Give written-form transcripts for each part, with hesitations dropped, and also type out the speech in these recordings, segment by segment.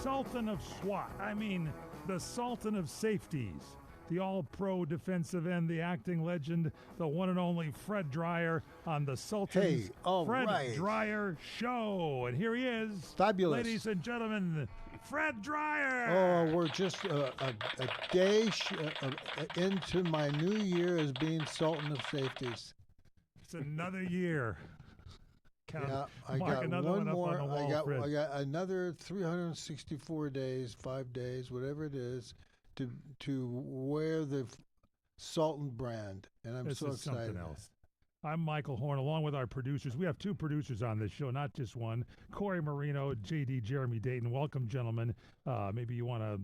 Sultan of SWAT. I mean, the Sultan of Safeties. The all-pro defensive end, the acting legend, the one and only Fred Dryer on the Sultan's Fred Dryer Show. And here he is. Fabulous. Ladies and gentlemen, Fred Dryer. Oh, we're just a day into my new year as being Sultan of Safeties. It's another year. I got one more. I got another 364 days, 5 days, whatever it is, to wear the Sultan brand, and I'm so excited. Something else. I'm Michael Horn, along with our producers. We have two producers on this show, not just one. Corey Marino, JD, Jeremy Dayton. Welcome, gentlemen. Maybe you want to,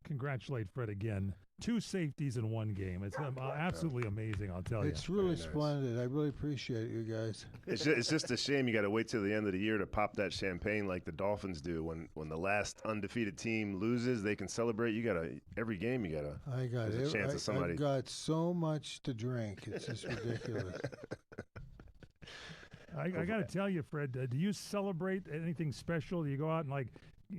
congratulate Fred again. 2 safeties in one game. It's absolutely amazing, I'll tell you. It's really splendid. I really appreciate it, you guys. It's just a shame you got to wait till the end of the year to pop that champagne like the Dolphins do. When the last undefeated team loses, they can celebrate. Every game you got to. There's a chance of somebody. I've got so much to drink. It's just ridiculous. I got to tell you, Fred, do you celebrate anything special? Do you go out and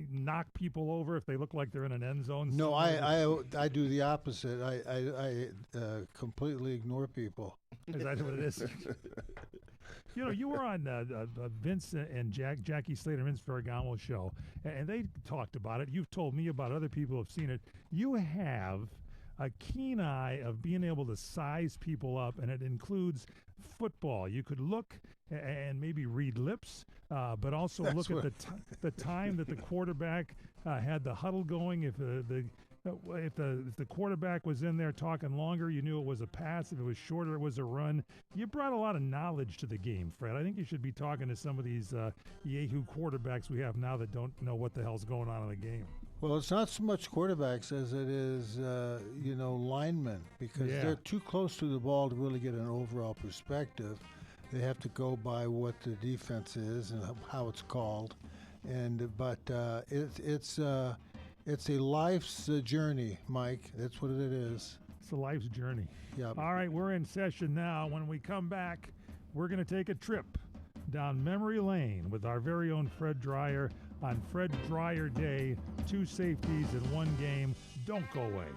knock people over if they look like they're in an end zone? No, I do the opposite. I completely ignore people. Is that what it is? You were on Vince and Jackie Slater and Vince Ferragamo's show, and they talked about it. You've told me about other people who have seen it. You have a keen eye of being able to size people up, and it includes football. You could look and maybe read lips, but also look at the time that the quarterback had the huddle going. If the quarterback was in there talking longer, you knew it was a pass. If it was shorter, it was a run. You brought a lot of knowledge to the game, Fred. I think you should be talking to some of these Yahoo quarterbacks we have now that don't know what the hell's going on in the game. Well, it's not so much quarterbacks as it is, linemen, because they're too close to the ball to really get an overall perspective. They have to go by what the defense is and how it's called, but it's a life's journey, Mike. That's what it is. It's a life's journey. Yep. All right, we're in session now. When we come back, we're going to take a trip down memory lane with our very own Fred Dryer on Fred Dryer Day. 2 safeties in one game. Don't go away.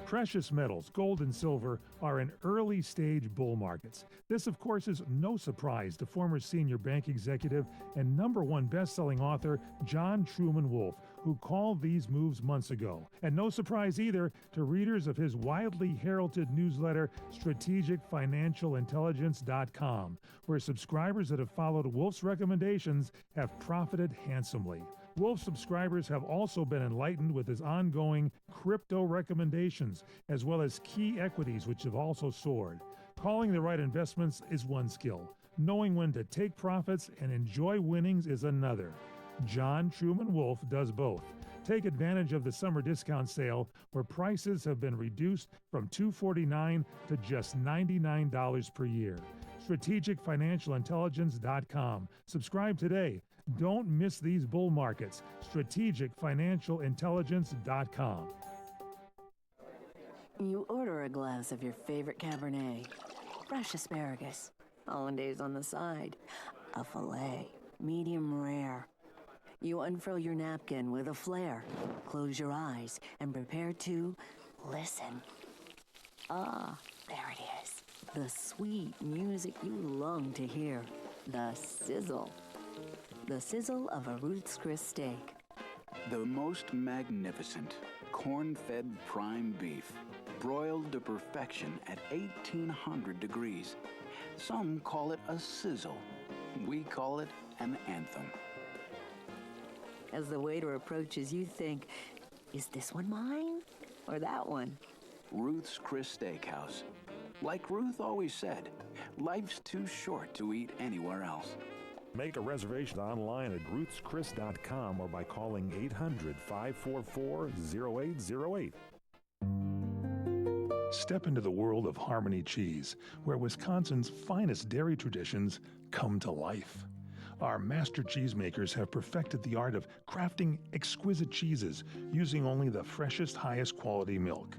Precious metals, gold and silver, are in early-stage bull markets. This, of course, is no surprise to former senior bank executive and #1 best-selling author John Truman Wolfe, who called these moves months ago. And no surprise either to readers of his widely heralded newsletter, strategicfinancialintelligence.com, where subscribers that have followed Wolfe's recommendations have profited handsomely. Wolf subscribers have also been enlightened with his ongoing crypto recommendations, as well as key equities, which have also soared. Calling the right investments is one skill. Knowing when to take profits and enjoy winnings is another. John Truman Wolfe does both. Take advantage of the summer discount sale, where prices have been reduced from $249 to just $99 per year. strategicfinancialintelligence.com. Subscribe today. Don't miss these bull markets. strategicfinancialintelligence.com. You order a glass of your favorite Cabernet, fresh asparagus, hollandaise on the side, a filet, medium rare. You unfurl your napkin with a flair, close your eyes, and prepare to listen. Ah, there it is. The sweet music you long to hear. The sizzle. The sizzle of a Ruth's Chris steak. The most magnificent corn-fed prime beef, broiled to perfection at 1800 degrees. Some call it a sizzle. We call it an anthem. As the waiter approaches, you think, is this one mine or that one? Ruth's Chris Steakhouse. Like Ruth always said, life's too short to eat anywhere else. Make a reservation online at ruthschris.com or by calling 800-544-0808. Step into the world of Harmony Cheese, where Wisconsin's finest dairy traditions come to life. Our master cheesemakers have perfected the art of crafting exquisite cheeses using only the freshest, highest quality milk.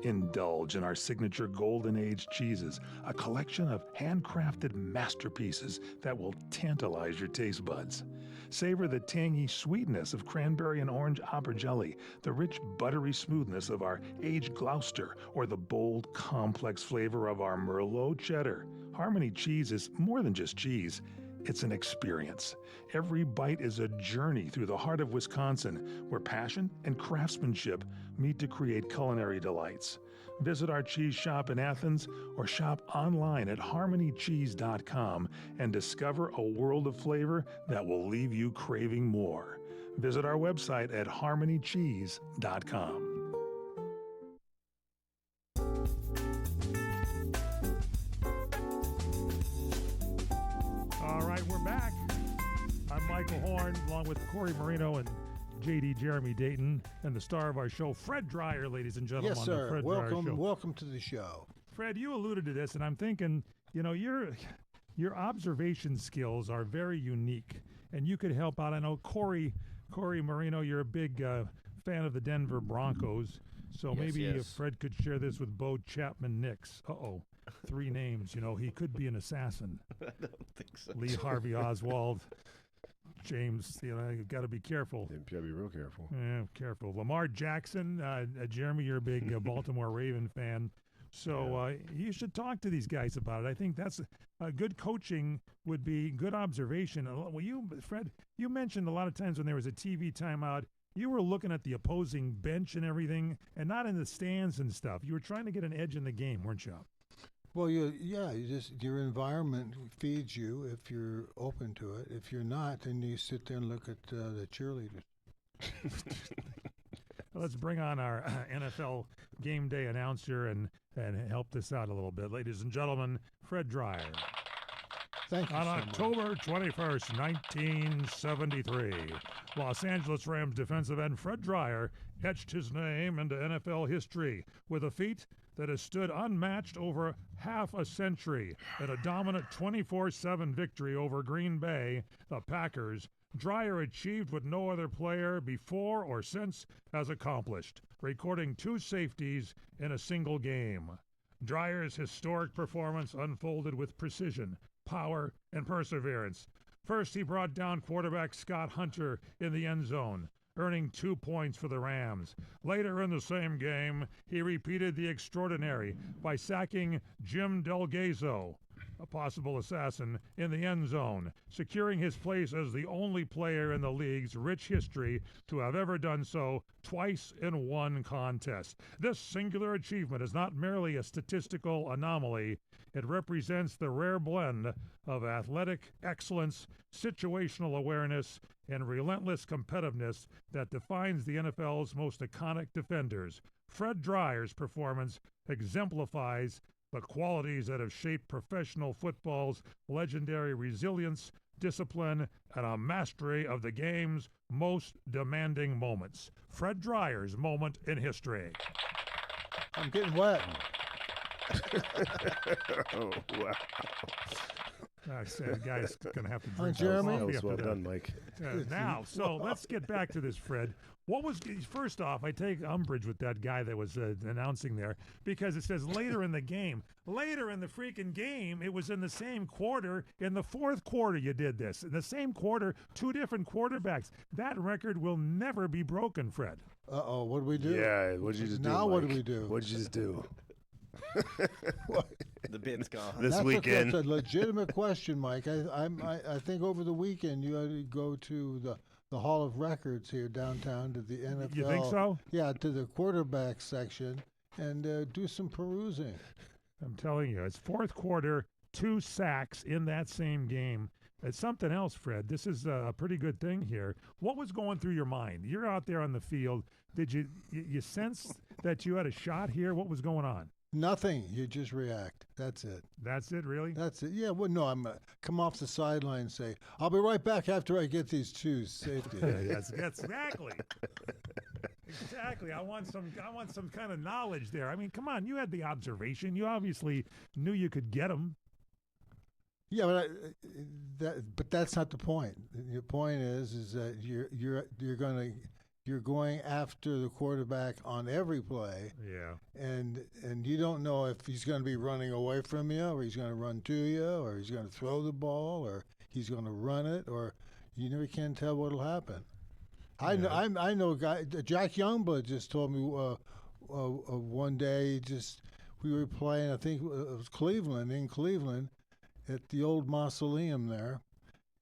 Indulge in our signature Golden Age cheeses, a collection of handcrafted masterpieces that will tantalize your taste buds. Savor the tangy sweetness of cranberry and orange Arbor jelly, the rich buttery smoothness of our aged Gloucester, or the bold, complex flavor of our Merlot cheddar. Harmony cheese is more than just cheese. It's an experience. Every bite is a journey through the heart of Wisconsin, where passion and craftsmanship meet to create culinary delights. Visit our cheese shop in Athens or shop online at harmonycheese.com and discover a world of flavor that will leave you craving more. Visit our website at harmonycheese.com. All right, we're back. I'm Michael Horn, along with Corey Marino and J.D. Jeremy Dayton, and the star of our show, Fred Dreyer, ladies and gentlemen. Yes, sir. On the Fred Dreyer Show. Welcome to the show. Fred, you alluded to this, and I'm thinking, your observation skills are very unique, and you could help out. I know Corey Marino, you're a big fan of the Denver Broncos, so maybe if Fred could share this with Bo Chapman-Nix. Uh-oh. 3 names, he could be an assassin. I don't think so. Lee Harvey Oswald, James, you've got to be careful. You got to be real careful. Yeah, careful. Lamar Jackson, Jeremy, you're a big Baltimore Raven fan. So you should talk to these guys about it. I think that's good coaching would be good observation. Well, Fred, you mentioned a lot of times when there was a TV timeout, you were looking at the opposing bench and everything, and not in the stands and stuff. You were trying to get an edge in the game, weren't you? Well, your environment feeds you if you're open to it. If you're not, then you sit there and look at the cheerleaders. Let's bring on our NFL game day announcer and help this out a little bit. Ladies and gentlemen, Fred Dreyer. Thank you On so October 21st, 1973, Los Angeles Rams defensive end Fred Dreyer etched his name into NFL history with a feat that has stood unmatched over half a century. In a dominant 24-7 victory over Green Bay, the Packers, Dreyer achieved what no other player before or since has accomplished, recording 2 safeties in a single game. Dreyer's historic performance unfolded with precision, power, and perseverance. First, he brought down quarterback Scott Hunter in the end zone, earning 2 points for the Rams. Later in the same game, he repeated the extraordinary by sacking Jim Delgado, a possible assassin, in the end zone, securing his place as the only player in the league's rich history to have ever done so twice in one contest. This singular achievement is not merely a statistical anomaly. It represents the rare blend of athletic excellence, situational awareness, and relentless competitiveness that defines the NFL's most iconic defenders. Fred Dreyer's performance exemplifies the qualities that have shaped professional football's legendary resilience, discipline, and a mastery of the game's most demanding moments. Fred Dreyer's moment in history. I'm getting wet. Oh, wow. I said, guys, going to have to drink Jeremy? That was well done, Mike. Now, so let's get back to this, Fred. First off, I take umbrage with that guy that was announcing there, because it says later in the game. Later in the freaking game, it was in the same quarter. In the fourth quarter, you did this. In the same quarter, 2 different quarterbacks. That record will never be broken, Fred. Uh-oh, what did we do? Yeah, what did you just do, Now Mike? what did we do? What did you just do? The bin's gone. This weekend. That's a legitimate question, Mike. I think over the weekend you had to go to the Hall of Records here downtown to the NFL. You think so? Yeah, to the quarterback section and do some perusing. I'm telling you, it's fourth quarter, 2 sacks in that same game. It's something else, Fred. This is a pretty good thing here. What was going through your mind? You're out there on the field. Did you sense that you had a shot here? What was going on? Nothing. You just react. That's it. That's it, really? That's it. Yeah. Well, no. I'm come off the sideline and say, "I'll be right back after I get these 2 safeties." Yes, exactly. Exactly. I want some kind of knowledge there. I mean, come on. You had the observation. You obviously knew you could get them. Yeah, but that's not the point. The point is that you're going to you're going after the quarterback on every play. Yeah. And you don't know if he's going to be running away from you, or he's going to run to you, or he's going to throw the ball, or he's going to run it, or you never can tell what'll happen. I know a guy, Jack Youngblood just told me one day, we were playing, I think it was in Cleveland, at the old mausoleum there,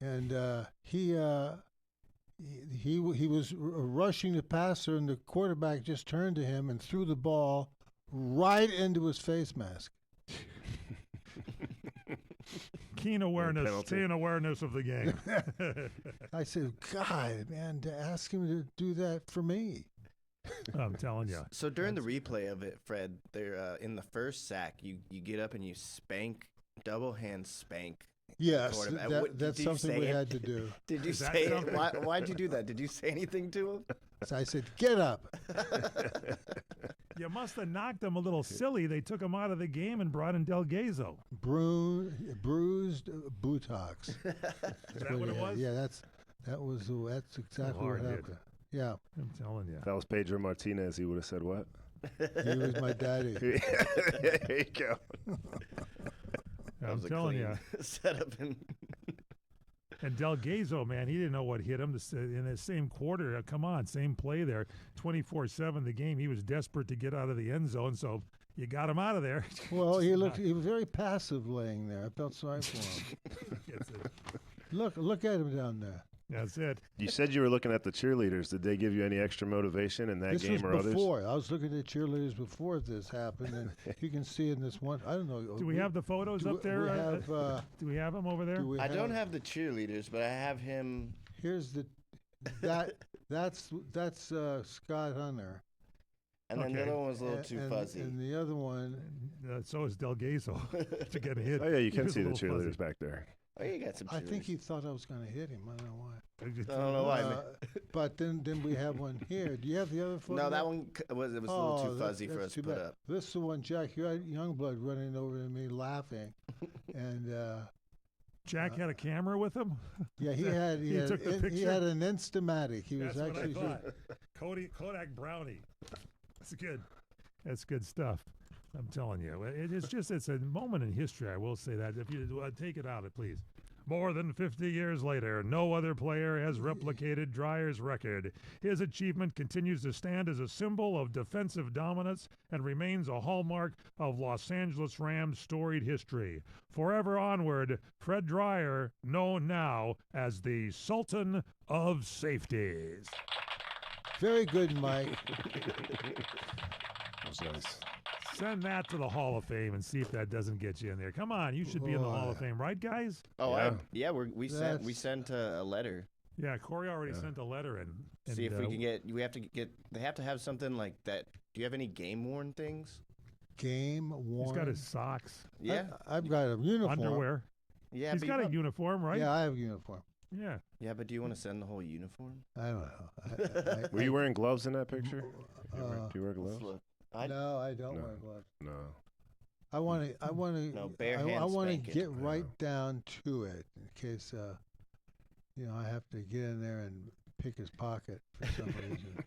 and he was rushing the passer, and the quarterback just turned to him and threw the ball right into his face mask. Keen awareness of the game. I said, God, man, to ask him to do that for me. I'm telling you. So during the replay of it, Fred, there in the first sack, you get up and you double hand spank. Yes, that's something we had to do. Did you say it? Why'd you do that? Did you say anything to him? So I said, get up. You must have knocked him a little silly. They took him out of the game and brought in Del Gazzo. Bruised buttocks. Is that what it was? Yeah, that's exactly what happened. Yeah. I'm telling you. If that was Pedro Martinez, he would have said what? He was my daddy. There you go. I'm telling you. Setup and Del Gazzo, man, he didn't know what hit him in the same quarter. Come on, same play there, 24-7 the game. He was desperate to get out of the end zone, so you got him out of there. Well, he was very passive laying there. I felt sorry for him. Look at him down there. That's it. You said you were looking at the cheerleaders. Did they give you any extra motivation in that game or others? This was before. I was looking at cheerleaders before this happened, and you can see in this one. I don't know. Do we have the photos up there? Do we have them over there? I don't have the cheerleaders, but I have him. Here's that's Scott Hunter. And then the other one was a little too fuzzy. And the other one. So is Del Gazzo to get hit. Oh, yeah, you can see the cheerleaders back there. Oh, you got some cheerleaders. I think he thought I was going to hit him. I don't know why. I don't know why. But then we have one here. Do you have the other photo? No, that one was a little too fuzzy for us to put up. This is the one, Jack. You had Youngblood running over to me laughing. And Jack had a camera with him? Yeah, he had he had an Instamatic. He was actually what I thought. Kodak Brownie. That's good. That's good stuff. I'm telling you. It's a moment in history, I will say that. If you take it out, please. More than 50 years later, no other player has replicated Dreyer's record. His achievement continues to stand as a symbol of defensive dominance and remains a hallmark of Los Angeles Rams' storied history. Forever onward, Fred Dreyer, known now as the Sultan of Safeties. Very good, Mike. That was nice. Send that to the Hall of Fame and see if that doesn't get you in there. Come on, you should be in the Hall of Fame, right, guys? Oh, yeah. We sent a letter. Yeah, Corey already sent a letter in. See if we can get. We have to get. They have to have something like that. Do you have any game worn things? Game worn. He's got his socks. Yeah, I've got a uniform. Underwear. Yeah, he's got a uniform, right? Yeah, I have a uniform. Yeah. Yeah, but do you want to send the whole uniform? I don't know. Were you wearing gloves in that picture? Do you wear gloves? No, I don't wear gloves. No. I want to. No, bare hands. I want to get right down to it in case, I have to get in there and pick his pocket for some reason.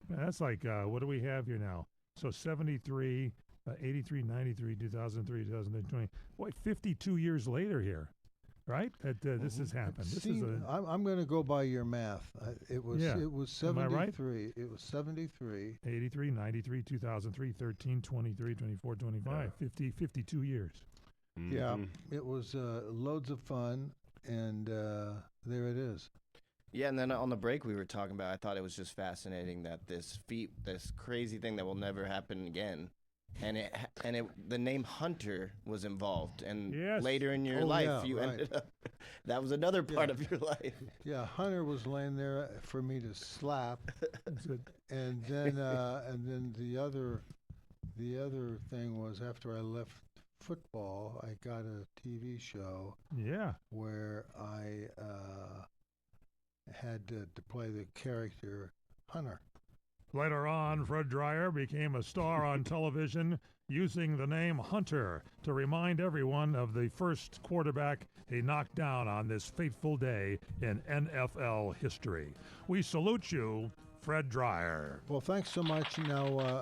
That's like, what do we have here now? So 73, 83, 93, 2003, 2020. Boy, 52 years later here. Right? This has happened. I'm going to go by your math. It was 73. Am I right? It was 73. 83, 93, 2003, 13, 23, 24, 25. 52 years. Mm-hmm. Yeah. It was loads of fun, and there it is. Yeah, and then on the break we were talking about, I thought it was just fascinating that this crazy thing that will never happen again. And the name Hunter was involved, and later in your life, you ended up. That was another part of your life. Yeah, Hunter was laying there for me to slap, and then the other thing was after I left football, I got a TV show. Yeah. Where I had to play the character Hunter. Later on, Fred Dreyer became a star on television using the name Hunter to remind everyone of the first quarterback he knocked down on this fateful day in NFL history. We salute you, Fred Dryer. Well, thanks so much. Now,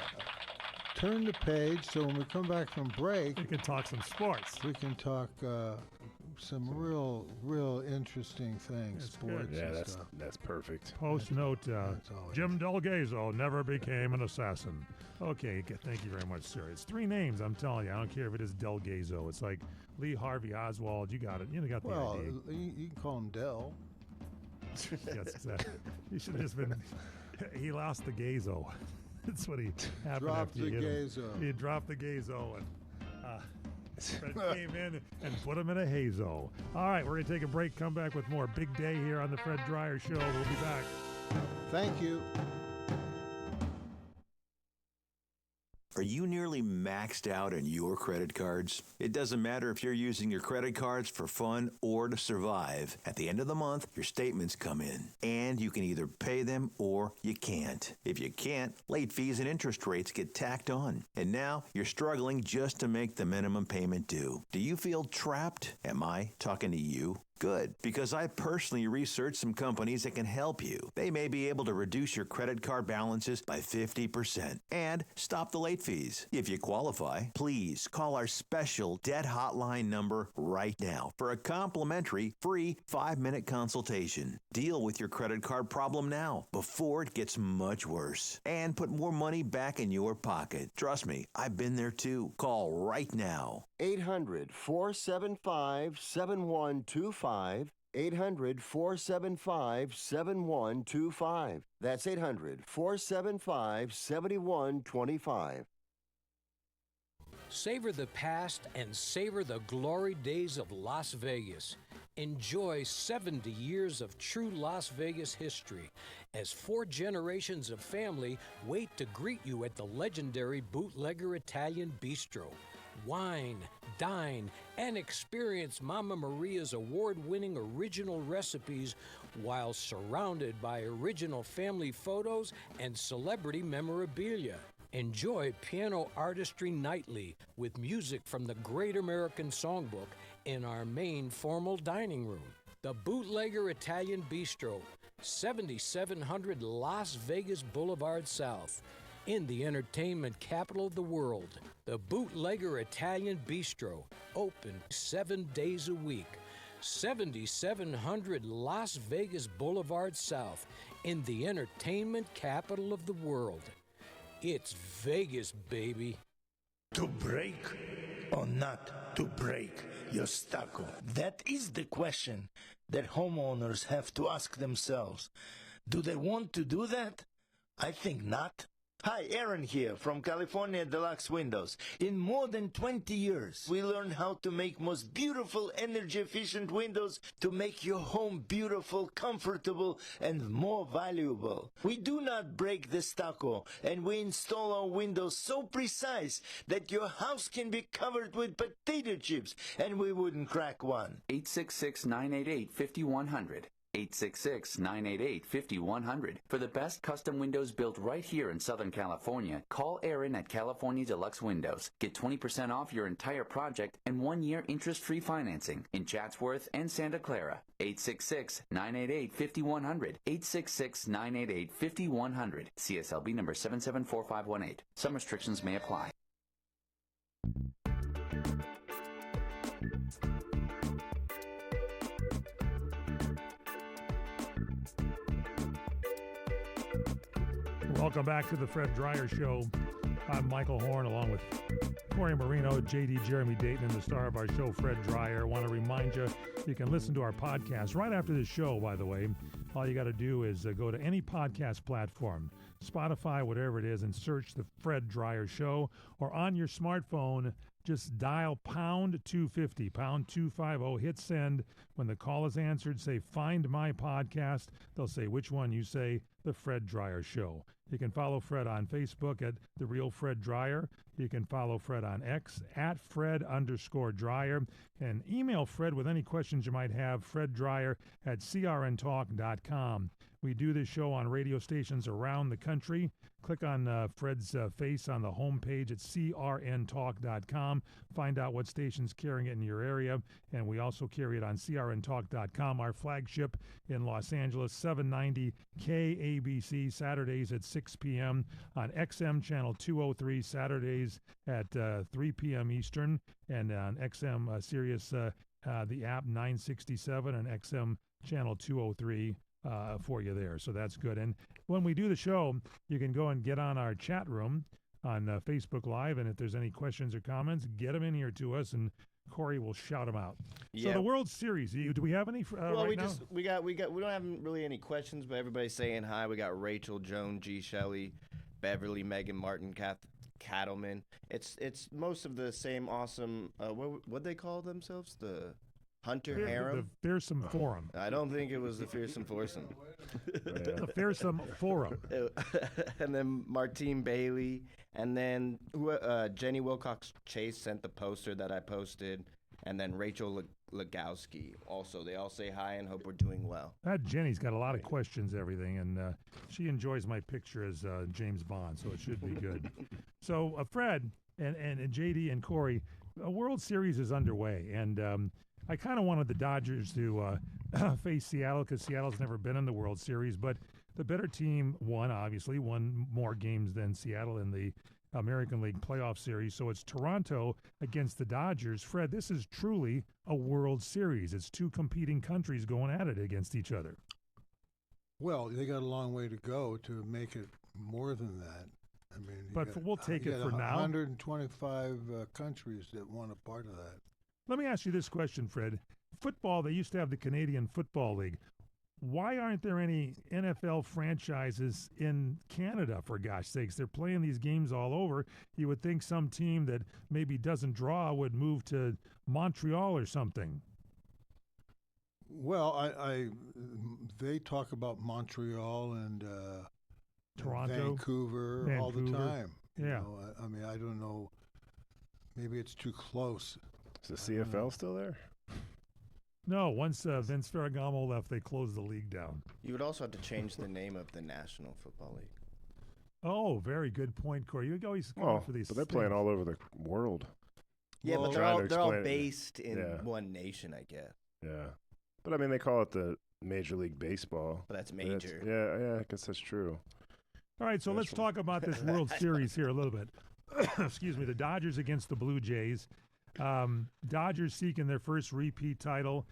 turn the page so when we come back from break, we can talk some sports. We can talk some real interesting things, sports and stuff. That's perfect. Post note, Jim Delgado never became an assassin. Okay, thank you very much, sir. It's 3 names, I'm telling you. I don't care if it is Delgado. It's like Lee Harvey Oswald. You got it. You got the idea. Well, you can call him Del. He should have just been. He lost the Gazo. That's what he happened. Dropped the Gazo. He dropped the Gazo and came in and put him in a hazo. All right, we're going to take a break. Come back with more. Big day here on the Fred Dryer Show. We'll be back. Thank you. Are you nearly maxed out on your credit cards? It doesn't matter if you're using your credit cards for fun or to survive. At the end of the month, your statements come in, and you can either pay them or you can't. If you can't, late fees and interest rates get tacked on. And now you're struggling just to make the minimum payment due. Do you feel trapped? Am I talking to you? Good, because I personally researched some companies that can help you. They may be able to reduce your credit card balances by 50% and stop the late fees. If you qualify, please call our special debt hotline number right now for a complimentary free 5-minute consultation. Deal with your credit card problem now before it gets much worse and put more money back in your pocket. Trust me, I've been there too. Call right now. 800-475-7125. 800-475-7125. That's 800-475-7125. Savor the past and savor the glory days of Las Vegas. Enjoy 70 years of true Las Vegas history as 4 generations of family wait to greet you at the legendary Bootlegger Italian Bistro. Wine, dine, and experience Mama Maria's award-winning original recipes while surrounded by original family photos and celebrity memorabilia. Enjoy piano artistry nightly with music from the Great American Songbook in our main formal dining room. The Bootlegger Italian Bistro, 7700 Las Vegas Boulevard South, in the entertainment capital of the world. The Bootlegger Italian Bistro, open 7 days a week. 7700 Las Vegas Boulevard South, in the entertainment capital of the world. It's Vegas, baby. To break or not to break your stucco? That is the question that homeowners have to ask themselves. Do they want to do that? I think not. Hi, Aaron here from California Deluxe Windows. In more than 20 years, we learned how to make most beautiful, energy-efficient windows to make your home beautiful, comfortable, and more valuable. We do not break the stucco, and we install our windows so precise that your house can be covered with potato chips, and we wouldn't crack one. 866-988-5100. 866-988-5100. For the best custom windows built right here in Southern California, call Aaron at California Deluxe Windows. Get 20% off your entire project and 1-year interest-free financing in Chatsworth and Santa Clara. 866-988-5100. 866-988-5100. CSLB number 774518. Some restrictions may apply. Welcome back to the Fred Dryer Show. I'm Michael Horn, along with Corey Marino, J.D. Jeremy Dayton, and the star of our show, Fred Dryer. I want to remind you, you can listen to our podcast right after this show, by the way. All you got to do is go to any podcast platform, Spotify, whatever it is, and search the Fred Dryer Show. Or on your smartphone, just dial pound 250, pound 250, hit send. When the call is answered, say, find my podcast. They'll say which one. You say, The Fred Dryer Show. You can follow Fred on Facebook at The Real Fred Dryer. You can follow Fred on X at Fred_Dryer. And email Fred with any questions you might have, FredDryer at crntalk.com. We do this show on radio stations around the country. Click on Fred's face on the homepage at crntalk.com. Find out what station's carrying it in your area. And we also carry it on crntalk.com, our flagship in Los Angeles, 790 KABC, Saturdays at 6 p.m. on XM Channel 203, Saturdays at 3 p.m. Eastern, and on XM Sirius, the app 967 and XM Channel 203. For you there. So that's good. And when we do the show, you can go and get on our chat room on Facebook Live. And if there's any questions or comments, get them in here to us, and Corey will shout them out. Yeah. So the World Series, do we have any well, right now? We don't have really any questions, but everybody's saying hi. We got Rachel, Joan, G. Shelley, Beverly, Megan, Martin, Cattleman. It's most of the same awesome, what they call themselves? The Hunter Harem? The Fearsome Forum. I don't think it was the Fearsome Foursome. The Fearsome Forum. And then Martine Bailey. And then Jenny Wilcox Chase sent the poster that I posted. And then Rachel Legowski also. They all say hi and hope we're doing well. That Jenny's got a lot of questions, everything. And she enjoys my picture as James Bond, so it should be good. So Fred and JD and Corey, a World Series is underway. And I kind of wanted the Dodgers to face Seattle because Seattle's never been in the World Series, but the better team won more games than Seattle in the American League Playoff Series. So it's Toronto against the Dodgers. Fred, this is truly a World Series. It's two competing countries going at it against each other. Well, they got a long way to go to make it more than that. I mean, we'll take it for now. 125 countries that want a part of that. Let me ask you this question, Fred. Football, they used to have the Canadian Football League. Why aren't there any NFL franchises in Canada, for gosh sakes? They're playing these games all over. You would think some team that maybe doesn't draw would move to Montreal or something. Well, they talk about Montreal and Toronto, Vancouver all the time. Yeah. You know, I mean, I don't know. Maybe it's too close. Is the CFL still there? No, once Vince Ferragamo left, they closed the league down. You would also have to change the name of the National Football League. Oh, very good point, Corey. You always go for these. But they're playing all over the world. Yeah, but they're all based in one nation, I guess. Yeah. But, I mean, they call it the Major League Baseball. But that's major. Yeah, I guess that's true. All right, so let's talk about this World Series here a little bit. Excuse me, the Dodgers against the Blue Jays. Dodgers seeking their first repeat title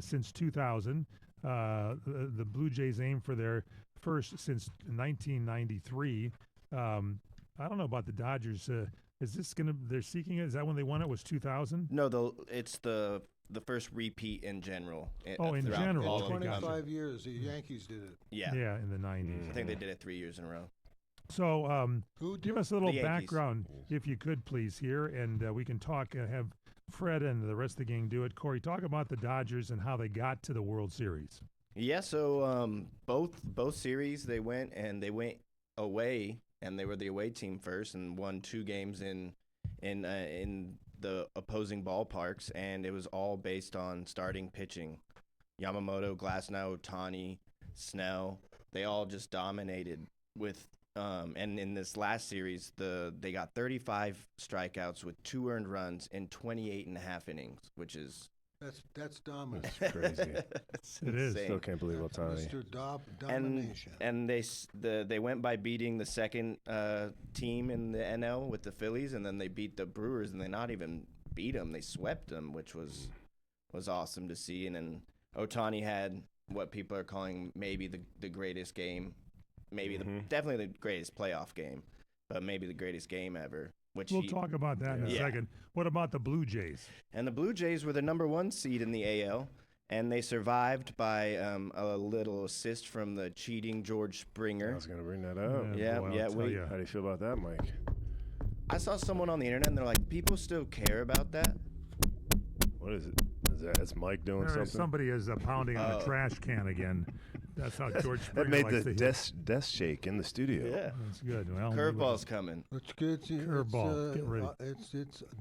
since 2000. The Blue Jays aim for their first since 1993. I don't know about the Dodgers. Is this they're seeking it? Is that when they won it? Was 2000? No, it's the first repeat in general. In general. 25 years. The Yankees did it. Yeah. Yeah, in the 90s. I think they did it 3 years in a row. So give us a little background, if you could, please, here, and we can talk, have Fred and the rest of the gang do it. Corey, talk about the Dodgers and how they got to the World Series. Yeah, so both series, they went away, and they were the away team first and won 2 games in the opposing ballparks, and it was all based on starting pitching. Yamamoto, Glasnow, Ohtani, Snell, they all just dominated with and in this last series, they got 35 strikeouts with 2 earned runs in 28 and a half innings, which is that's dominant. That's crazy. It is. Still can't believe Ohtani. Mr. Domination. And they went by beating the second team in the NL with the Phillies, and then they beat the Brewers, and they not even beat them; they swept them, which was awesome to see. And then Ohtani had what people are calling maybe the greatest game. Maybe definitely the greatest playoff game, but maybe the greatest game ever. Which we'll talk about that in a second. What about the Blue Jays? And the Blue Jays were the number 1 seed in the AL, and they survived by a little assist from the cheating George Springer. I was going to bring that up. Yeah. How do you feel about that, Mike? I saw someone on the internet, and they're like, people still care about that? What is it? Is Mike doing something? Somebody is pounding on a trash can again. That's how George Springer that made likes the desk shake in the studio. Yeah, that's good. Well, curveball's coming. It's good. Curveball. Get ready. It's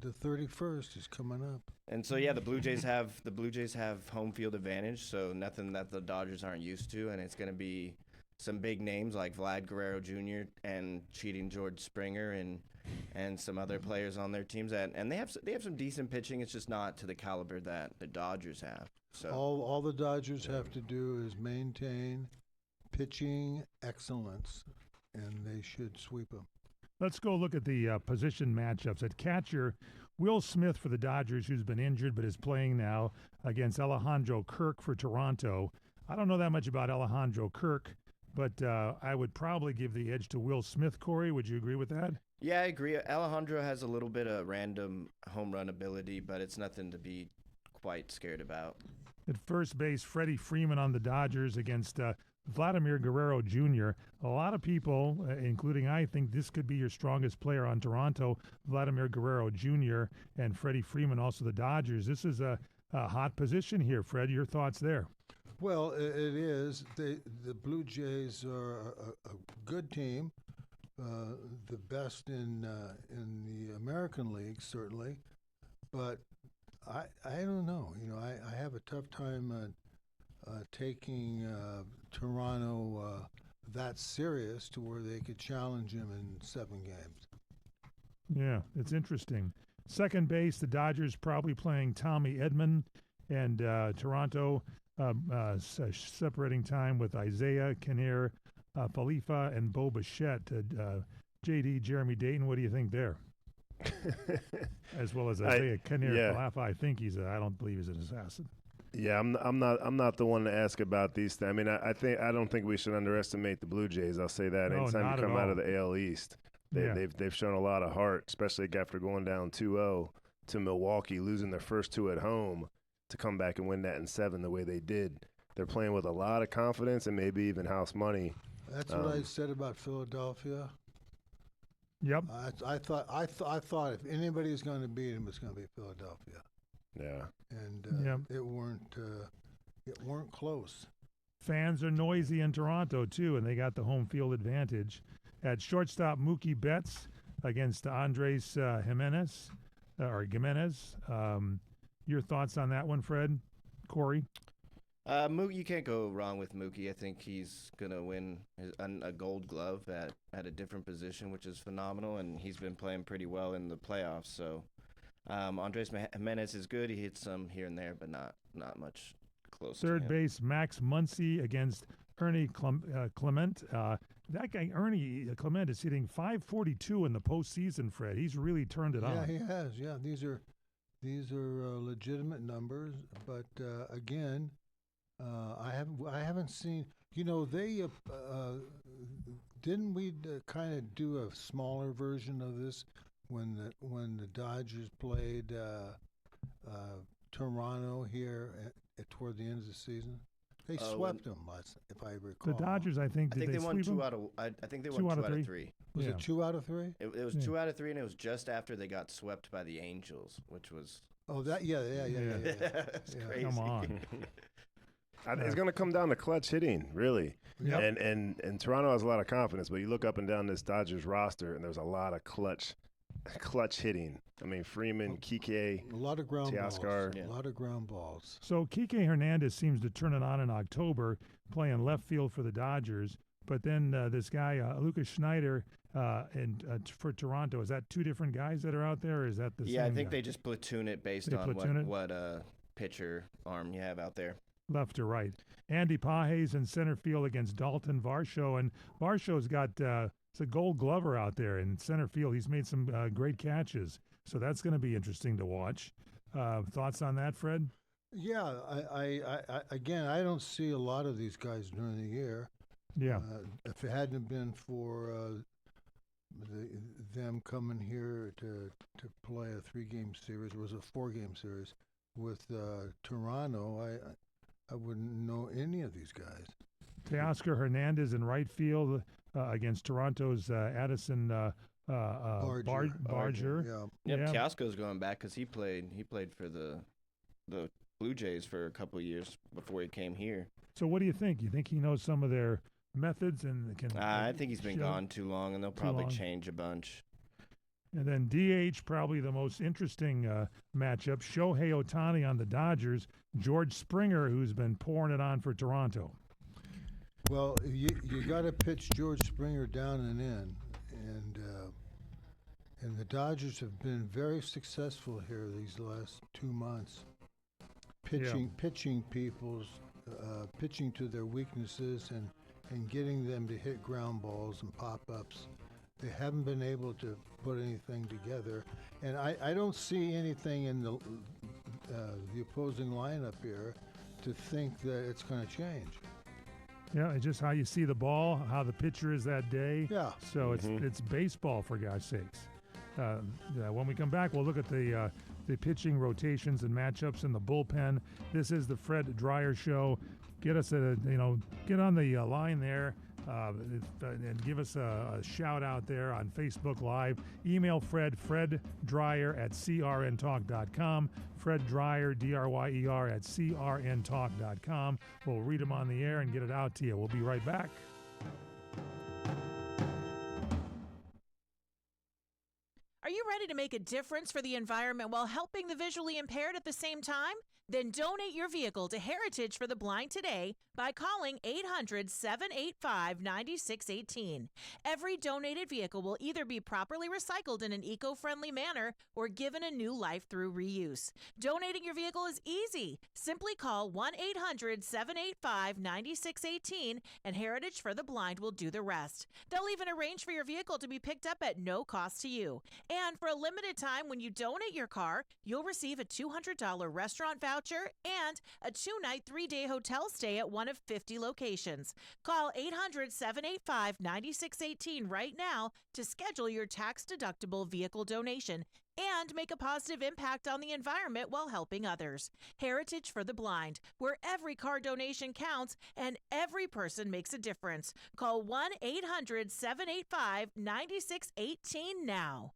the 31st is coming up. And so the Blue Jays have home field advantage, so nothing that the Dodgers aren't used to, and it's going to be some big names like Vlad Guerrero Jr. and cheating George Springer and some other players on their teams and they have some decent pitching. It's just not to the caliber that the Dodgers have. So all the Dodgers have to do is maintain pitching excellence, and they should sweep them. Let's go look at the position matchups. At catcher, Will Smith for the Dodgers, who's been injured but is playing now, against Alejandro Kirk for Toronto. I don't know that much about Alejandro Kirk, but I would probably give the edge to Will Smith. Corey, would you agree with that? Yeah, I agree. Alejandro has a little bit of random home run ability, but it's nothing to be quite scared about. At first base, Freddie Freeman on the Dodgers against Vladimir Guerrero Jr. A lot of people, including I, think this could be your strongest player on Toronto, Vladimir Guerrero Jr. and Freddie Freeman, also the Dodgers. This is a hot position here. Fred, your thoughts there? Well, it is. The Blue Jays are a good team, the best in the American League, certainly. But I don't know. I have a tough time taking Toronto that serious to where they could challenge him in 7 games. Yeah, it's interesting. Second base, the Dodgers probably playing Tommy Edman, and Toronto separating time with Isaiah Kinnear, Falifa, and Bo Bichette. JD, Jeremy Dayton, what do you think there? As well as Isaiah Kinnear, Falifa, I don't believe he's an assassin. Yeah, I'm not the one to ask about these things. I mean, I don't think we should underestimate the Blue Jays. I'll say that. Anytime you come out of the AL East, they've shown a lot of heart, especially after going down 2-0 to Milwaukee, losing their first 2 at home, to come back and win that in 7 the way they did. They're playing with a lot of confidence and maybe even house money. That's what I said about Philadelphia. Yep. I thought if anybody was going to beat him, it's going to be Philadelphia. Yeah. And it weren't close. Fans are noisy in Toronto too, and they got the home field advantage. At shortstop, Mookie Betts against Andres Jimenez. Your thoughts on that one, Fred? Corey? Mookie, you can't go wrong with Mookie. I think he's going to win a gold glove at a different position, which is phenomenal, and he's been playing pretty well in the playoffs. So Andres Jimenez is good. He hits some here and there, but not much close to him. Third base, Max Muncy against Ernie Clement. That guy, Ernie Clement, is hitting .542 in the postseason, Fred. He's really turned it on. Yeah, he has. Yeah, these are legitimate numbers, but again, I haven't seen. They didn't we kind of do a smaller version of this when the Dodgers played Toronto here toward the end of the season. They swept them, if I recall. The Dodgers, I think they won 2 out of. I think they won 2 out of 3. Was it 2 out of 3? It was 2 out of 3, and it was just after they got swept by the Angels, which was. Oh, that yeah. It's crazy. Come on. It's going to come down to clutch hitting, really. Yep. And Toronto has a lot of confidence, but you look up and down this Dodgers roster, and there's a lot of clutch hitting. I mean, Freeman, Kike, a lot of ground Teoscar. balls. Yeah. A lot of ground balls. So Kike Hernandez seems to turn it on in October, playing left field for the Dodgers. But then this guy, Lucas Schneider, for Toronto, is that 2 different guys that are out there, or is that the same? Yeah, I think guy? they just platoon it based on what pitcher arm you have out there. Left to right. Andy Pages in center field against Dalton Varsho, and Varsho's got it's a Gold Glover out there in center field. He's made some great catches, so that's going to be interesting to watch. Thoughts on that, Fred? Yeah, I don't see a lot of these guys during the year. Yeah. If it hadn't been for them coming here to play a 3-game series, it was a 4-game series with Toronto, I wouldn't know any of these guys. Teoscar Hernandez in right field against Toronto's Addison Barger. Yeah. Teoscar's going back because he played for the Blue Jays for a couple of years before he came here. So what do you think? You think he knows some of their methods and can? I think he's been gone too long, and they'll probably change a bunch. And then DH, probably the most interesting matchup, Shohei Ohtani on the Dodgers, George Springer, who's been pouring it on for Toronto. Well, you got to pitch George Springer down and in, and the Dodgers have been very successful here these last 2 months, pitching to their weaknesses and getting them to hit ground balls and pop-ups. They haven't been able to put anything together, and I don't see anything in the opposing lineup here to think that it's going to change. Yeah, it's just how you see the ball, how the pitcher is that day. Yeah. So it's baseball, for God's sakes. When we come back, we'll look at the pitching rotations and matchups in the bullpen. This is the Fred Dreyer Show. Get us get on the line there. And give us a shout out there on Facebook Live. Email Fred Dreyer at crntalk.com. Fred Dreyer, Dryer at crntalk.com. We'll read them on the air and get it out to you. We'll be right back. Are you ready to make a difference for the environment while helping the visually impaired at the same time? Then donate your vehicle to Heritage for the Blind today by calling 800-785-9618. Every donated vehicle will either be properly recycled in an eco-friendly manner or given a new life through reuse. Donating your vehicle is easy. Simply call 1-800-785-9618 and Heritage for the Blind will do the rest. They'll even arrange for your vehicle to be picked up at no cost to you. And for a limited time, when you donate your car, you'll receive a $200 restaurant voucher and a 2-night, 3-day hotel stay at one of 50 locations. Call 800-785-9618 right now to schedule your tax-deductible vehicle donation and make a positive impact on the environment while helping others. Heritage for the Blind, where every car donation counts and every person makes a difference. Call 1-800-785-9618 now.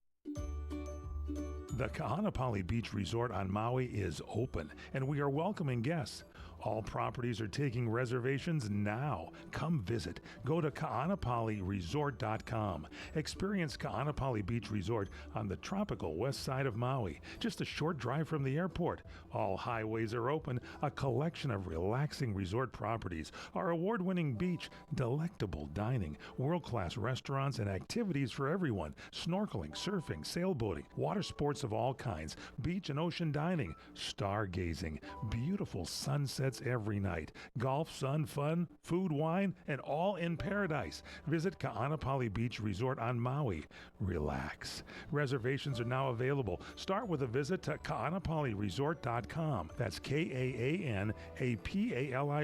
The Kahanapali Beach Resort on Maui is open, and we are welcoming guests. All properties are taking reservations now. Come visit. Go to kahanapaliresort.com. Experience Kahanapali Beach Resort on the tropical west side of Maui, just a short drive from the airport. All highways are open, a collection of relaxing resort properties, our award-winning beach, delectable dining, world-class restaurants and activities for everyone, snorkeling, surfing, sailboating, water sports of all kinds, beach and ocean dining, stargazing, beautiful sunsets every night, golf, sun, fun, food, wine, and all in paradise. Visit Kaanapali Beach Resort on Maui. Relax. Reservations are now available. Start with a visit to kaanapaliresort.com. That's Kaanapali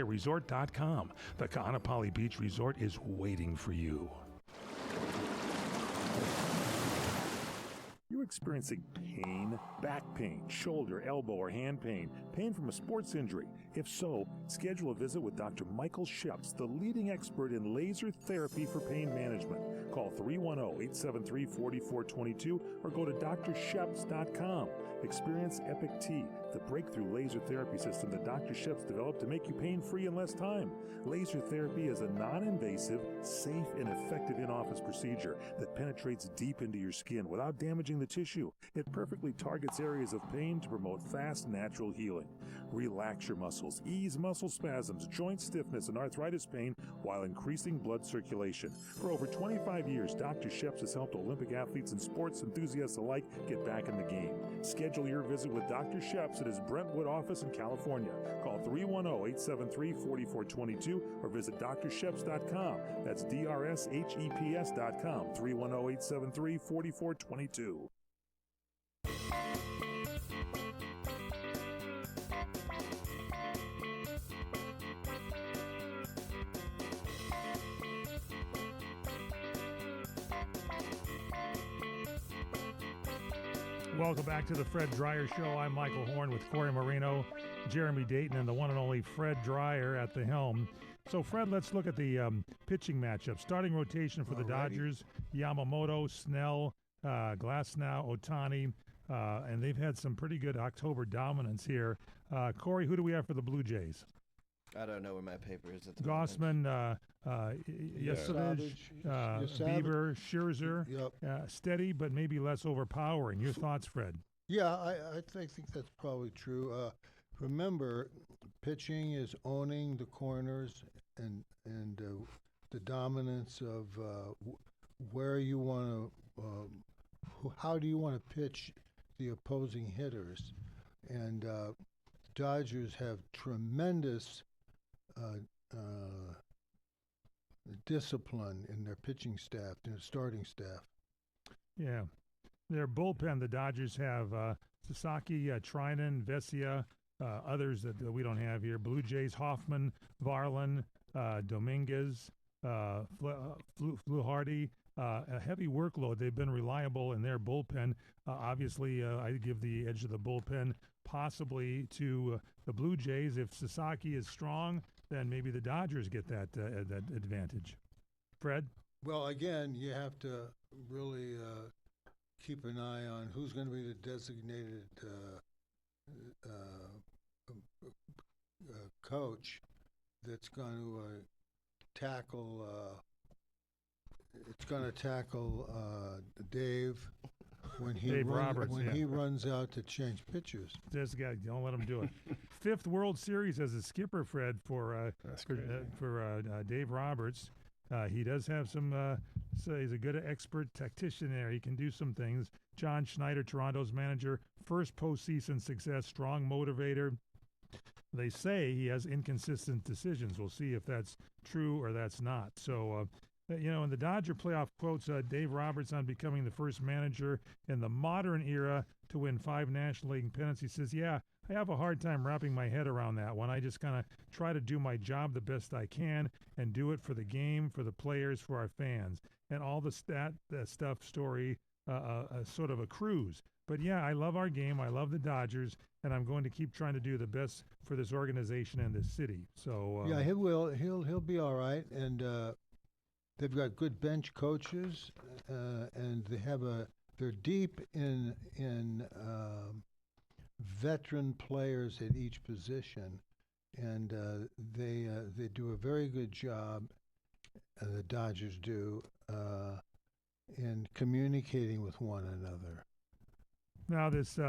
resort.com. The Kaanapali Beach Resort is waiting for you. You experiencing pain, back pain, shoulder, elbow, or hand pain, pain from a sports injury? If so, schedule a visit with Dr. Michael Sheps, the leading expert in laser therapy for pain management. Call 310-873-4422 or go to drsheps.com. Experience Epic T, the breakthrough laser therapy system that Dr. Sheps developed to make you pain-free in less time. Laser therapy is a non-invasive, safe, and effective in-office procedure that penetrates deep into your skin without damaging the tissue. It perfectly targets areas of pain to promote fast, natural healing. Relax your muscles, ease muscle spasms, joint stiffness, and arthritis pain while increasing blood circulation. For over 25 years, Dr. Sheps has helped Olympic athletes and sports enthusiasts alike get back in the game. Schedule your visit with Dr. Sheps at his Brentwood office in California. Call 310-873-4422 or visit drsheps.com. That's DRSHEPS.com. 310-873-4422. Welcome back to the Fred Dreyer Show. I'm Michael Horn with Corey Marino, Jeremy Dayton, and the one and only Fred Dreyer at the helm. So, Fred, let's look at the pitching matchup. Starting rotation for the Dodgers, Yamamoto, Snell, Glasnow, Ohtani. and they've had some pretty good October dominance here. Corey, who do we have for the Blue Jays? I don't know where my paper is at the Gossman, Yesevich, Bieber, Scherzer. Yep. Steady, but maybe less overpowering. Your thoughts, Fred? Yeah, I think that's probably true. Remember, pitching is owning the corners and the dominance of where you want to, how do you want to pitch the opposing hitters, and Dodgers have tremendous discipline in their pitching staff, their starting staff. Yeah. Their bullpen, the Dodgers have Sasaki, Trinan, Vesia, others that we don't have here. Blue Jays, Hoffman, Varlan, Dominguez, Fluharty. A heavy workload. They've been reliable in their bullpen. Obviously, I give the edge of the bullpen possibly to the Blue Jays. If Sasaki is strong, then maybe the Dodgers get that advantage. Fred? Well, again, you have to really keep an eye on who's going to be the designated coach that's going to tackle. It's going to tackle Dave when he runs out to change pitchers. This guy, don't let him do it. Fifth World Series as a skipper, Fred, for Dave Roberts. He does have some. So he's a good expert tactician there. He can do some things. John Schneider, Toronto's manager, first postseason success, strong motivator. They say he has inconsistent decisions. We'll see if that's true or that's not. So. In the Dodger playoff quotes, Dave Roberts on becoming the first manager in the modern era to win 5 National League pennants. He says, yeah, I have a hard time wrapping my head around that one. I just kind of try to do my job the best I can and do it for the game, for the players, for our fans. And all the stuff story, sort of a cruise. But yeah, I love our game. I love the Dodgers, and I'm going to keep trying to do the best for this organization and this city. So yeah, he will. He'll be all right. And they've got good bench coaches, and they're deep in veteran players at each position, and they do a very good job. The Dodgers do in communicating with one another. Now, this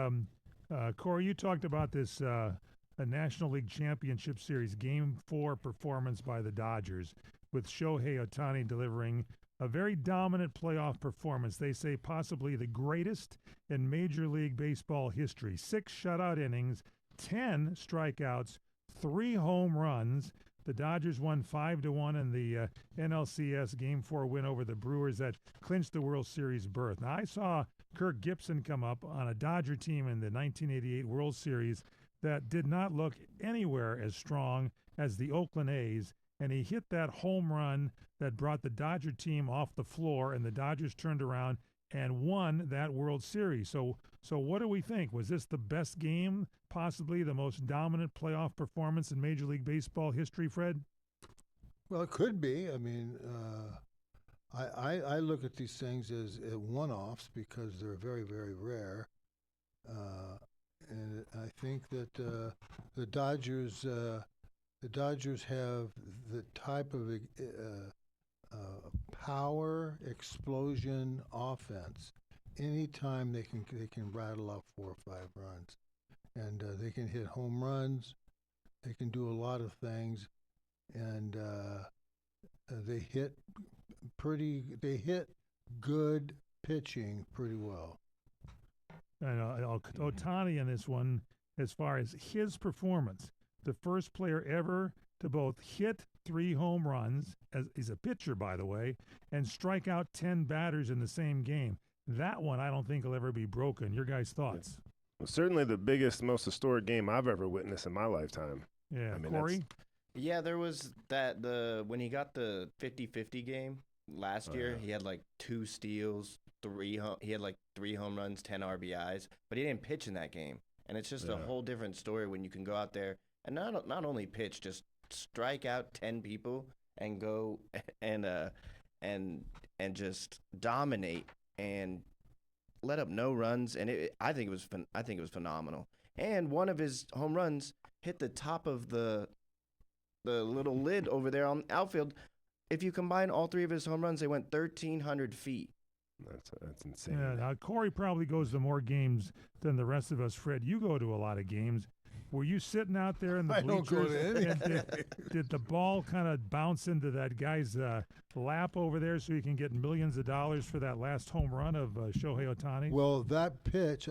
Corey, you talked about this a National League Championship Series Game 4 performance by the Dodgers, with Shohei Ohtani delivering a very dominant playoff performance. They say possibly the greatest in Major League Baseball history. 6 shutout innings, 10 strikeouts, 3 home runs. The Dodgers won 5-1 in the NLCS Game 4 win over the Brewers that clinched the World Series berth. Now, I saw Kirk Gibson come up on a Dodger team in the 1988 World Series that did not look anywhere as strong as the Oakland A's, and he hit that home run that brought the Dodger team off the floor, and the Dodgers turned around and won that World Series. So what do we think? Was this the best game, possibly the most dominant playoff performance in Major League Baseball history, Fred? Well, it could be. I mean, I look at these things as one-offs because they're very, very rare. And I think that the Dodgers have the type of power explosion offense. Anytime they can rattle off 4 or 5 runs, and they can hit home runs. They can do a lot of things, and they hit good pitching pretty well. And Ohtani in this one, as far as his performance, the first player ever to both hit 3 home runs, as he's a pitcher, by the way, and strike out 10 batters in the same game. That one I don't think will ever be broken. Your guys' thoughts? Yeah. Well, certainly the biggest, most historic game I've ever witnessed in my lifetime. Yeah, I mean, Corey? Yeah, there was when he got the 50-50 game last year, he had like 2 steals, he had like 3 home runs, 10 RBIs, but he didn't pitch in that game. And it's just a whole different story when you can go out there and not only pitch, just strike out 10 people and go and just dominate and let up no runs, and I think it was phenomenal. And one of his home runs hit the top of the little lid over there on outfield. If you combine all 3 of his home runs, they went 1,300 feet. That's insane. Yeah, now Corey probably goes to more games than the rest of us. Fred, you go to a lot of games. Were you sitting out there in the bleachers? I don't go to any. And did the ball kind of bounce into that guy's lap over there so he can get millions of dollars for that last home run of Shohei Ohtani? Well, that pitch,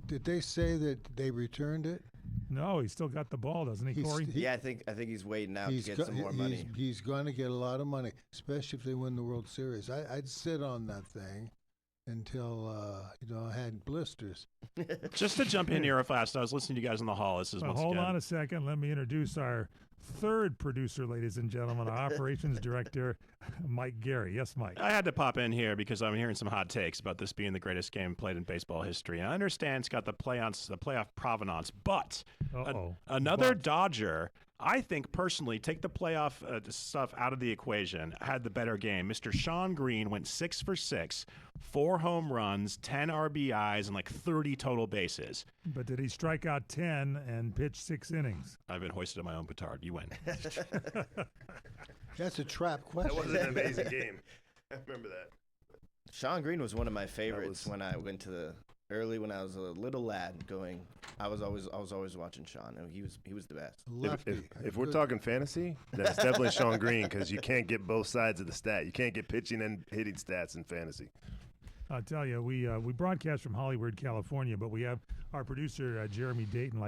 did they say that they returned it? No, he still got the ball, doesn't he, Corey? Yeah, I think he's waiting out to get some more money. He's going to get a lot of money, especially if they win the World Series. I'd sit on that thing until I had blisters. Just to jump in here real fast, I was listening to you guys in the hall. This is hold on a second. Let me introduce our third producer, ladies and gentlemen, our operations director, Mike Gary. Yes, Mike. I had to pop in here because I'm hearing some hot takes about this being the greatest game played in baseball history. And I understand it's got the playoff provenance, but another Dodger, I think personally, take the playoff stuff out of the equation, had the better game. Mr. Sean Green went 6 for 6, 4 home runs, 10 RBIs, and like 30 total bases. But did he strike out 10 and pitch 6 innings? I've been hoisted on my own petard. You win. That's a trap question. That was an amazing game. I remember that. Sean Green was one of my favorites when I went to when I was a little lad going. I was always watching Sean. He was the best. If we're talking fantasy, then it's definitely Sean Green because you can't get both sides of the stat. You can't get pitching and hitting stats in fantasy. I'll tell you, we broadcast from Hollywood, California, but we have our producer, Jeremy Dayton,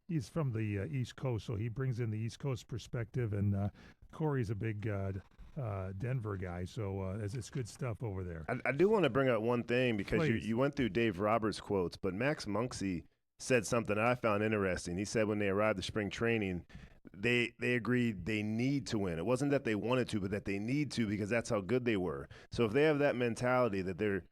he's from the East Coast, so he brings in the East Coast perspective, and Corey's a big Denver guy, so it's good stuff over there. I do want to bring up one thing because you went through Dave Roberts' quotes, but Max Muncy said something that I found interesting. He said when they arrived at spring training, they agreed they need to win. It wasn't that they wanted to, but that they need to because that's how good they were. So if they have that mentality that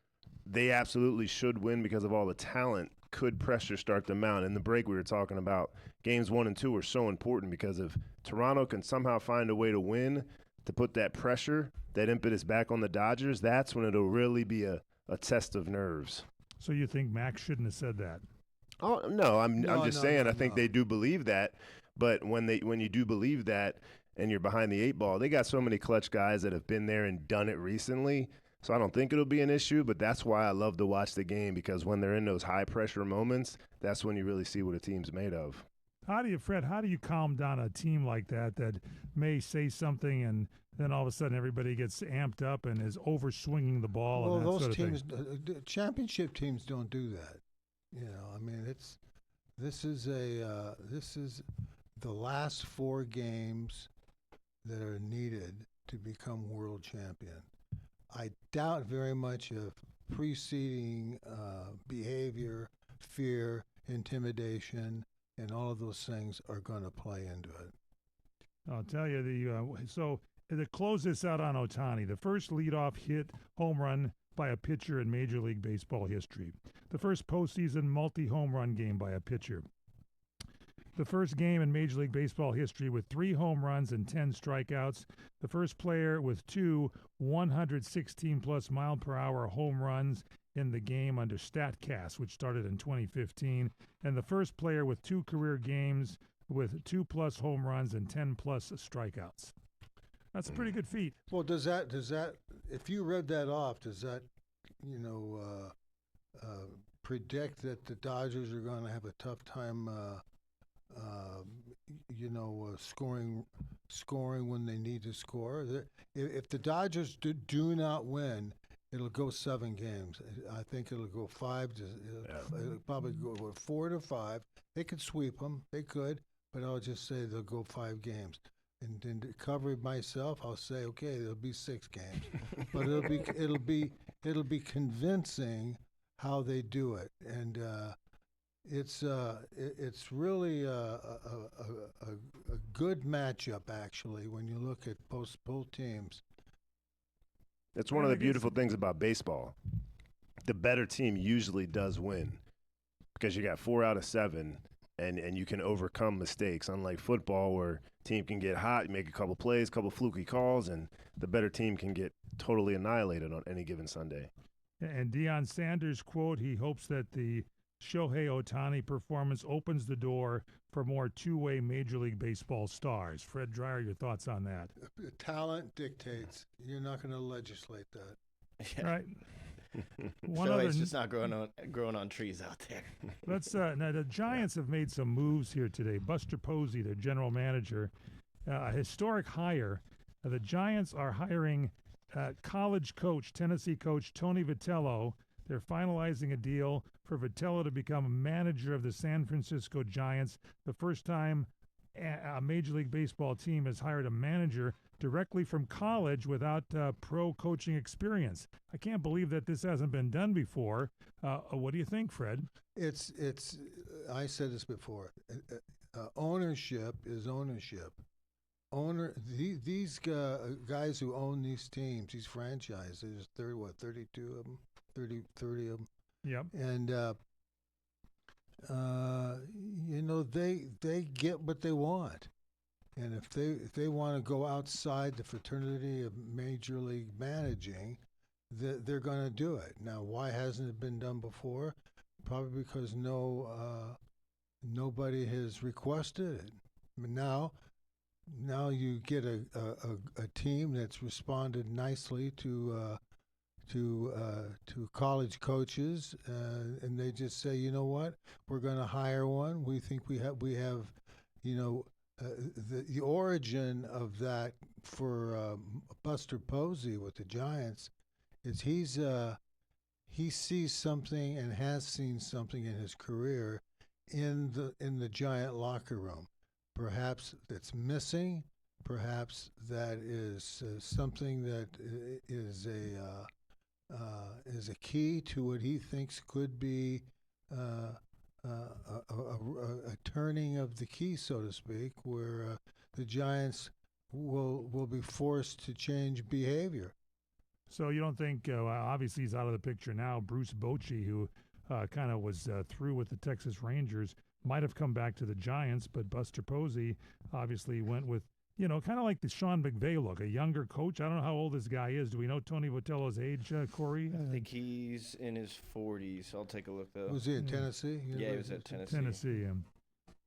they absolutely should win because of all the talent, could pressure start to mount? In the break we were talking about games 1 and 2 are so important because if Toronto can somehow find a way to win, to put that pressure, that impetus back on the Dodgers, that's when it'll really be a test of nerves. So you think Max shouldn't have said that? Oh no, I'm just saying I think they do believe that, but when you do believe that and you're behind the 8 ball, they got so many clutch guys that have been there and done it recently. So I don't think it'll be an issue, but that's why I love to watch the game because when they're in those high pressure moments, that's when you really see what a team's made of. Fred, how do you calm down a team like that may say something and then all of a sudden everybody gets amped up and is over swinging the ball? Well, and that those sort of teams, thing? Championship teams don't do that. This is the last 4 games that are needed to become world champion. I doubt very much if preceding behavior, fear, intimidation, and all of those things are going to play into it. I'll tell you, so to close this out on Ohtani, the first leadoff hit home run by a pitcher in Major League Baseball history. The first postseason multi-home run game by a pitcher. The first game in Major League Baseball history with 3 home runs and 10 strikeouts. The first player with 2 116-plus mile-per-hour home runs in the game under StatCast, which started in 2015. And the first player with 2 career games with 2-plus home runs and 10-plus strikeouts. That's a pretty good feat. Well, does that if you read that off, does that predict that the Dodgers are going to have a tough time scoring when they need to score? If the Dodgers do not win, it'll go 7 games. I think it'll go 5 to it'll probably go 4 to 5. They could sweep them. They could, but I'll just say they'll go 5 games. And then to cover myself, I'll say, okay, there'll be 6 games, but it'll be convincing how they do it, and it's really a good matchup actually when you look at both teams. It's one of the beautiful things about baseball. The better team usually does win because you got 4 out of 7. And you can overcome mistakes, unlike football where team can get hot, you make a couple plays, couple fluky calls, and the better team can get totally annihilated on any given Sunday. And Deion Sanders, quote, he hopes that the Shohei Ohtani performance opens the door for more two-way Major League Baseball stars. Fred Dreyer, your thoughts on that? Talent dictates. You're not going to legislate that. Yeah. Right. Shohei's just not growing on trees out there. Let's now the Giants have made some moves here today. Buster Posey, their general manager, a historic hire. The Giants are hiring college coach, Tennessee coach Tony Vitello. They're finalizing a deal for Vitello to become a manager of the San Francisco Giants. The first time a Major League Baseball team has hired a manager directly from college without pro coaching experience. I can't believe that this hasn't been done before. What do you think, Fred? It's. I said this before. Ownership is ownership. These guys who own these teams, these franchises, 32 of them, 30 of them. Yep. And they get what they want, and if they want to go outside the fraternity of Major League managing, they're going to do it. Now, why hasn't it been done before? Probably because nobody has requested it. But now you get a team that's responded nicely to college coaches, and they just say, you know what, we're going to hire one. We think we have the origin of that for Buster Posey with the Giants is he sees something and has seen something in his career in the Giant locker room. Perhaps that's missing. Perhaps that is something that is a key to what he thinks could be a turning of the key, so to speak, where the Giants will be forced to change behavior. So you don't think, obviously he's out of the picture now, Bruce Bochy, who kind of was through with the Texas Rangers, might have come back to the Giants, but Buster Posey obviously went with, kind of like the Sean McVay look, a younger coach. I don't know how old this guy is. Do we know Tony Vitello's age, Corey? I think he's in his 40s. I'll take a look, though. Was he in Tennessee? Yeah, he was at Tennessee.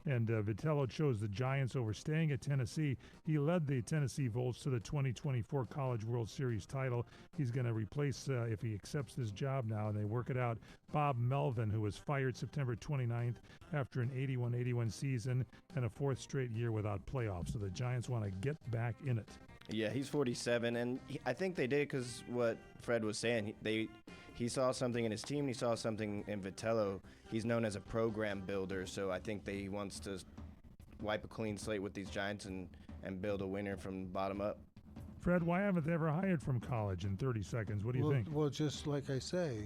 And Vitello chose the Giants over staying at Tennessee. He led the Tennessee Volts to the 2024 College World Series title. He's going to replace, if he accepts this job now, and they work it out, Bob Melvin, who was fired September 29th after an 81-81 season and a fourth straight year without playoffs. So the Giants want to get back in it. Yeah, he's 47, and I think they did because what Fred was saying. He saw something in his team. He saw something in Vitello. He's known as a program builder, so I think that he wants to wipe a clean slate with these Giants and build a winner from bottom up. Fred, why haven't they ever hired from college in 30 seconds? What do you think? Well, just like I say,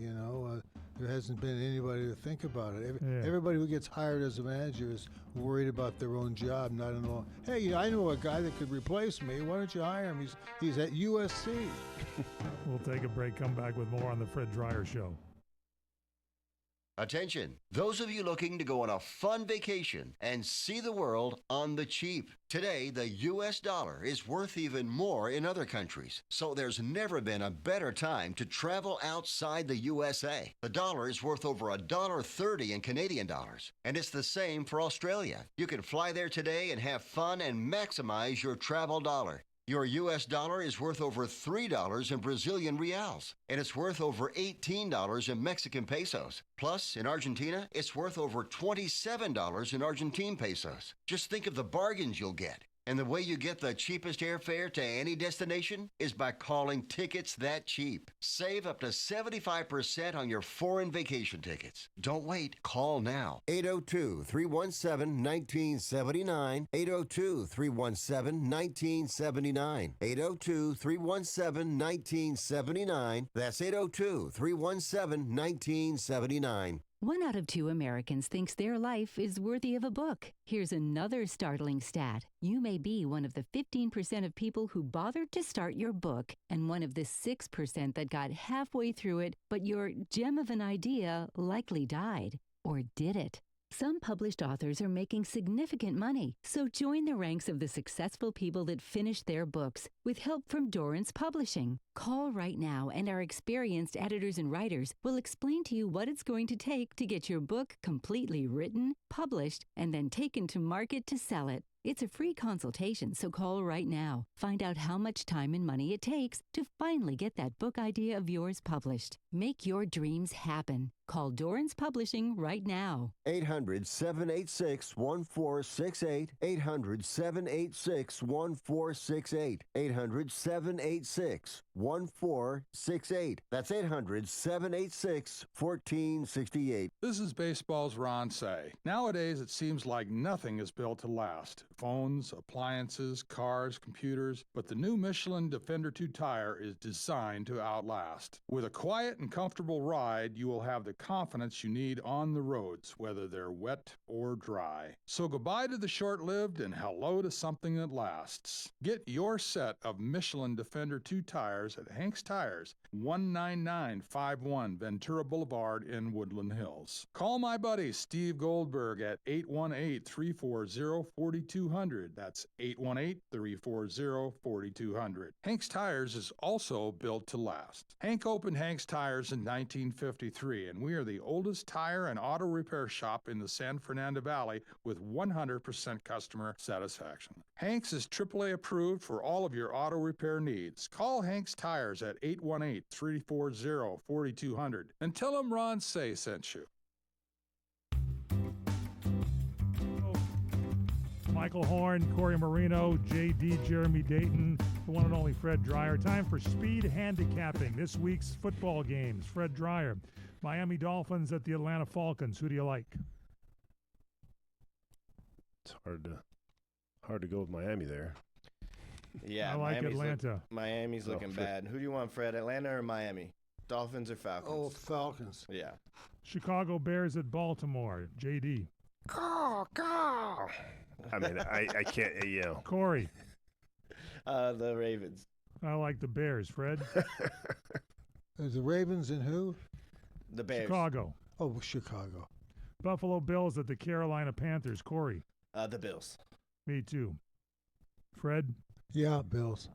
there hasn't been anybody to think about it. Everybody who gets hired as a manager is worried about their own job, not in all. Hey, I know a guy that could replace me. Why don't you hire him? He's at USC. We'll take a break. Come back with more on the Fred Dreyer Show. Attention, those of you looking to go on a fun vacation and see the world on the cheap. Today, the U.S. dollar is worth even more in other countries, so there's never been a better time to travel outside the USA. The dollar is worth over $1.30 in Canadian dollars, and it's the same for Australia. You can fly there today and have fun and maximize your travel dollar. Your U.S. dollar is worth over $3 in Brazilian reals, and it's worth over $18 in Mexican pesos. Plus, in Argentina, it's worth over $27 in Argentine pesos. Just think of the bargains you'll get. And the way you get the cheapest airfare to any destination is by calling Tickets That Cheap. Save up to 75% on your foreign vacation tickets. Don't wait. Call now. 802-317-1979. 802-317-1979. 802-317-1979. That's 802-317-1979. 1 out of 2 Americans thinks their life is worthy of a book. Here's another startling stat. You may be one of the 15% of people who bothered to start your book and one of the 6% that got halfway through it, but your gem of an idea likely died. Or did it? Some published authors are making significant money, so join the ranks of the successful people that finish their books with help from Dorrance Publishing. Call right now, and our experienced editors and writers will explain to you what it's going to take to get your book completely written, published, and then taken to market to sell it. It's a free consultation, so call right now. Find out how much time and money it takes to finally get that book idea of yours published. Make your dreams happen. Call Dorrance Publishing right now. 800-786-1468. 800-786-1468. 800-786-1468. That's 800-786-1468. This is baseball's Ron Say. Nowadays, it seems like nothing is built to last. Phones, appliances, cars, computers, but the new Michelin Defender 2 tire is designed to outlast. With a quiet and comfortable ride, you will have the confidence you need on the roads, whether they're wet or dry. So goodbye to the short-lived and hello to something that lasts. Get your set of Michelin Defender 2 tires at Hank's Tires, 19951 Ventura Boulevard in Woodland Hills. Call my buddy Steve Goldberg at 818-340-4200. That's 818-340-4200. Hank's Tires is also built to last. Hank opened Hank's Tires in 1953, and we are the oldest tire and auto repair shop in the San Fernando Valley with 100% customer satisfaction. Hank's is AAA approved for all of your auto repair needs. Call Hank's Tires at 818-340-4200 and tell them Ron Say sent you. Michael Horn, Corey Marino, J.D. Jeremy Dayton, the one and only Fred Dreyer. Time for speed handicapping. This week's football games. Fred Dreyer, Miami Dolphins at the Atlanta Falcons. Who do you like? It's hard to go with Miami there. Yeah, I like Atlanta. Miami's looking bad. Who do you want, Fred? Atlanta or Miami? Dolphins or Falcons? Oh, Falcons. Yeah. Chicago Bears at Baltimore. J.D. Go. I mean, I can't, Corey. The Ravens. I like the Bears. Fred? Is the Ravens and who? The Bears. Chicago. Oh, Chicago. Buffalo Bills at the Carolina Panthers. Corey? The Bills. Me too. Fred? Yeah, Bills.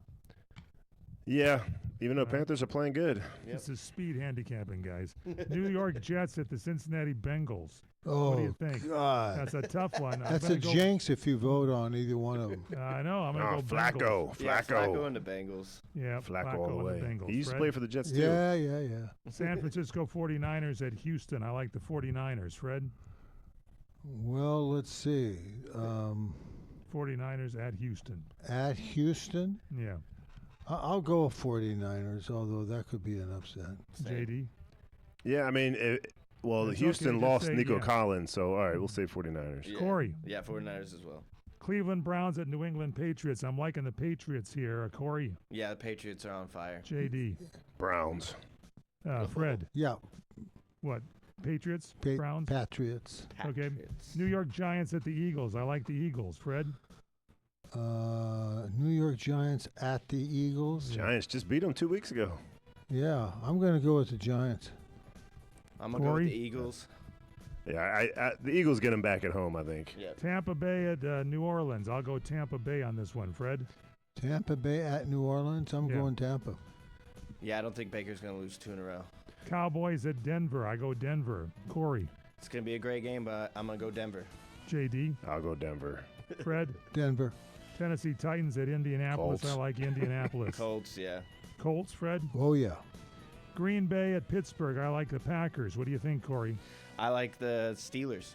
Yeah, even though Panthers are playing good. Yep. This is speed handicapping, guys. New York Jets at the Cincinnati Bengals. Oh, what do you think? God. That's a tough one. That's a jinx if you vote on either one of them. I know. I'm going to go Flacco. Bengals. Yeah, Flacco and the Bengals. Yeah, Flacco all the way. Bengals. He used to Fred? play for the Jets, too. Yeah. San Francisco 49ers at Houston. I like the 49ers. Fred? Well, let's see. 49ers at Houston. At Houston? Yeah. I'll go 49ers, although that could be an upset. JD? Yeah, I mean, Houston lost Nico Collins, so all right, we'll say 49ers. Yeah. Corey? Yeah, 49ers as well. Cleveland Browns at New England Patriots. I'm liking the Patriots here. Corey? Yeah, the Patriots are on fire. JD? Browns. Fred? Yeah. What? Patriots? Browns? Patriots. Okay. New York Giants at the Eagles. I like the Eagles. Fred? New York Giants at the Eagles. Giants just beat them 2 weeks ago. Yeah, I'm going to go with the Giants. I'm going to go with the Eagles. Yeah, the Eagles get them back at home, I think. Yep. Tampa Bay at New Orleans. I'll go Tampa Bay on this one. Fred? Tampa Bay at New Orleans. I'm going Tampa. Yeah, I don't think Baker's going to lose 2 in a row. Cowboys at Denver. I go Denver. Corey? It's going to be a great game, but I'm going to go Denver. JD? I'll go Denver. Fred? Denver. Tennessee Titans at Indianapolis. Colts. I like Indianapolis. Colts, yeah. Colts, Fred? Oh, yeah. Green Bay at Pittsburgh. I like the Packers. What do you think, Corey? I like the Steelers.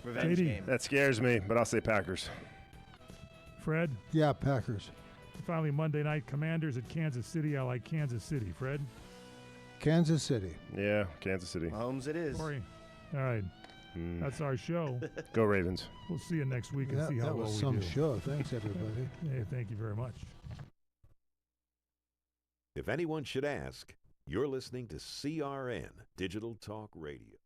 Revenge JD. game. That scares me, but I'll say Packers. Fred? Yeah, Packers. Finally, Monday night, Commanders at Kansas City. I like Kansas City. Fred? Kansas City. Yeah, Kansas City. Mahomes it is. Corey? All right. That's our show. Go Ravens. We'll see you next week and see how that well was we some do. show. Thanks, everybody. Hey, thank you very much. If anyone should ask, you're listening to CRN Digital Talk Radio.